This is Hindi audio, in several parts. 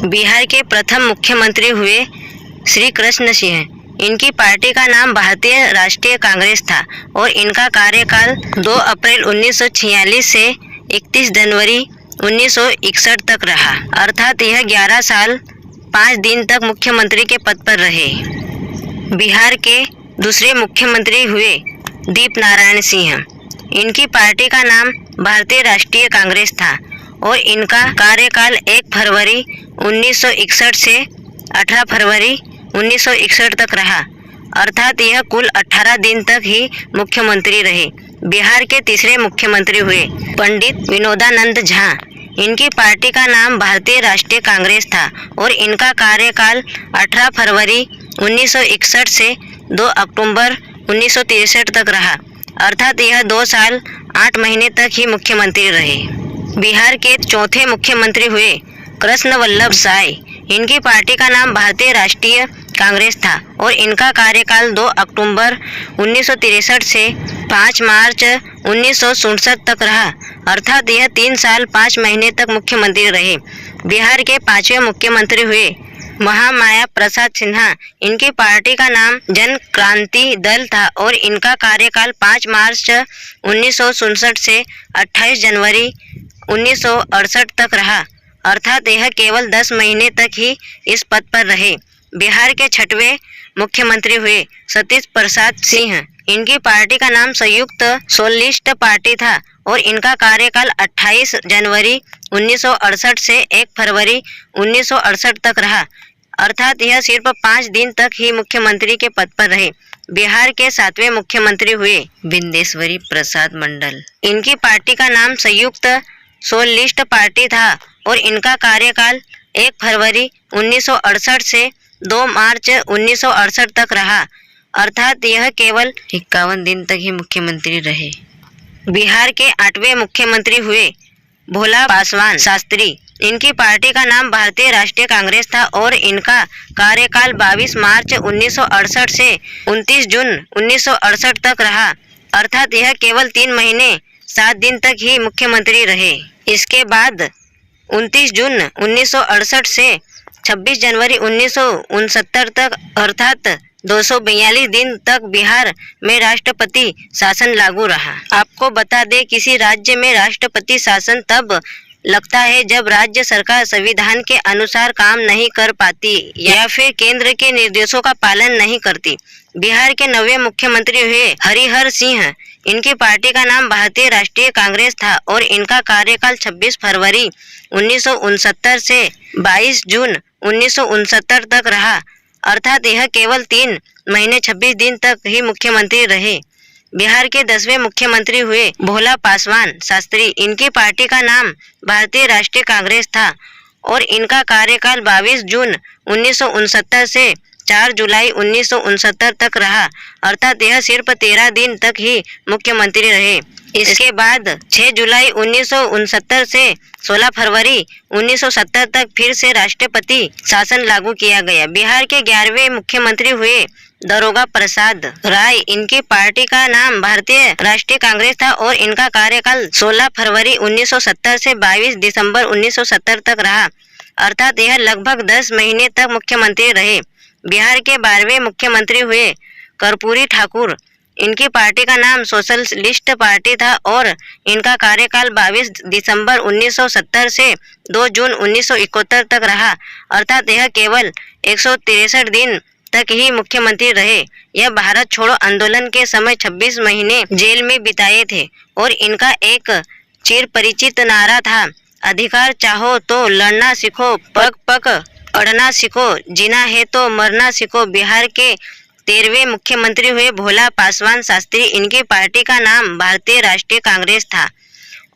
बिहार के प्रथम मुख्यमंत्री हुए श्री कृष्ण सिंह। इनकी पार्टी का नाम भारतीय राष्ट्रीय कांग्रेस था और इनका कार्यकाल 2 अप्रैल 1946 से 31 जनवरी 1961 तक रहा, अर्थात यह 11 साल 5 दिन तक मुख्यमंत्री के पद पर रहे। बिहार के दूसरे मुख्यमंत्री हुए दीपनारायण सिंह। इनकी पार्टी का नाम भारतीय राष्ट्रीय कांग्रेस था और इनका कार्यकाल 1 फरवरी 1961 से 18 फरवरी 1961 तक रहा, अर्थात यह कुल 18 दिन तक ही मुख्यमंत्री रहे। बिहार के तीसरे मुख्यमंत्री हुए पंडित विनोदानंद झा। इनकी पार्टी का नाम भारतीय राष्ट्रीय कांग्रेस था और इनका कार्यकाल 18 फरवरी 1961 से 2 अक्टूबर 1963 तक रहा, अर्थात यह 2 साल 8 महीने तक ही मुख्यमंत्री रहे। बिहार के चौथे मुख्यमंत्री हुए कृष्ण वल्लभ साय। इनकी पार्टी का नाम भारतीय राष्ट्रीय कांग्रेस था और इनका कार्यकाल 2 अक्टूबर 1963 से 5 मार्च 1967 तक रहा, अर्थात यह 3 साल 5 महीने तक मुख्यमंत्री रहे। बिहार के 5वें मुख्यमंत्री हुए महामाया प्रसाद सिन्हा। इनकी पार्टी का नाम जन क्रांति दल था और इनका कार्यकाल 5 मार्च 1967 से 28 जनवरी 1968 तक रहा, अर्थात यह केवल 10 महीने तक ही इस पद पर रहे। बिहार के 6वें मुख्यमंत्री हुए सतीश प्रसाद सिंह। इनकी पार्टी का नाम संयुक्त सोशलिस्ट पार्टी था और इनका कार्यकाल 28 जनवरी 1968 से 1 फरवरी 1968 तक रहा, अर्थात यह सिर्फ 5 दिन तक ही मुख्यमंत्री के पद पर रहे। बिहार के 7वें मुख्यमंत्री हुए बिंदेश्वरी प्रसाद मंडल। इनकी पार्टी का नाम संयुक्त सोशलिस्ट पार्टी था और इनका कार्यकाल 1 फरवरी 1968 से 2 मार्च 1968 तक रहा, अर्थात यह केवल 51 दिन तक ही मुख्यमंत्री रहे। बिहार के 8वें मुख्यमंत्री हुए भोला पासवान शास्त्री। इनकी पार्टी का नाम भारतीय राष्ट्रीय कांग्रेस था और इनका कार्यकाल 22 मार्च 1968 से 29 जून 1968 तक रहा, अर्थात यह केवल 3 महीने 7 दिन तक ही मुख्यमंत्री रहे। इसके बाद 29 जून 1968 से 26 जनवरी 1969 तक, अर्थात 242 दिन तक बिहार में राष्ट्रपति शासन लागू रहा। आपको बता दें, किसी राज्य में राष्ट्रपति शासन तब लगता है जब राज्य सरकार संविधान के अनुसार काम नहीं कर पाती या फिर केंद्र के निर्देशों का पालन नहीं करती। बिहार के 9वें मुख्यमंत्री हुए हरिहर सिंह। इनकी पार्टी का नाम भारतीय राष्ट्रीय कांग्रेस था और इनका कार्यकाल 26 फरवरी 1969 से 22 जून 1969 तक रहा, अर्थात यह केवल 3 महीने 26 दिन तक ही मुख्यमंत्री रहे। बिहार के 10वें मुख्यमंत्री हुए भोला पासवान शास्त्री। इनकी पार्टी का नाम भारतीय राष्ट्रीय कांग्रेस था और इनका कार्यकाल 22 जून 1969 से 4 जुलाई 1969 तक रहा, अर्थात यह सिर्फ 13 दिन तक ही मुख्यमंत्री रहे। इसके बाद 6 जुलाई 1969 से 16 फरवरी 1970 तक फिर से राष्ट्रपति शासन लागू किया गया। बिहार के 11वें मुख्यमंत्री हुए दारोगा प्रसाद राय। इनकी पार्टी का नाम भारतीय राष्ट्रीय कांग्रेस था और इनका कार्यकाल 16 फरवरी 1970 से 22 दिसंबर 1970 तक रहा, अर्थात यह लगभग 10 महीने तक मुख्यमंत्री रहे। बिहार के 12वें मुख्यमंत्री हुए कर्पूरी ठाकुर। इनकी पार्टी का नाम सोशलिस्ट पार्टी था और इनका कार्यकाल 22 दिसंबर 1970 से 2 जून 1971 तक रहा, अर्थात यह केवल 163 दिन तक ही मुख्यमंत्री रहे। यह भारत छोड़ो आंदोलन के समय 26 महीने जेल में बिताए थे और इनका एक चिर परिचित नारा था, अधिकार चाहो तो लड़ना सीखो, पग पग अड़ना सीखो, जीना है तो मरना सीखो। बिहार के 13वें मुख्यमंत्री हुए भोला पासवान शास्त्री। इनकी पार्टी का नाम भारतीय राष्ट्रीय कांग्रेस था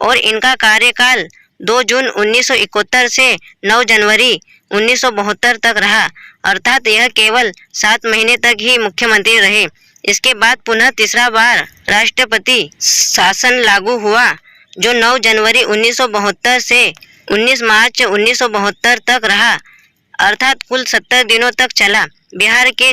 और इनका कार्यकाल 2 जून 1971 से 9 जनवरी 1972 तक रहा, अर्थात यह केवल 7 महीने तक ही मुख्यमंत्री रहे। इसके बाद पुनः तीसरा बार राष्ट्रपति शासन लागू हुआ जो 9 जनवरी 1972 से 19 मार्च 1972 तक रहा, अर्थात कुल 70 दिनों तक चला। बिहार के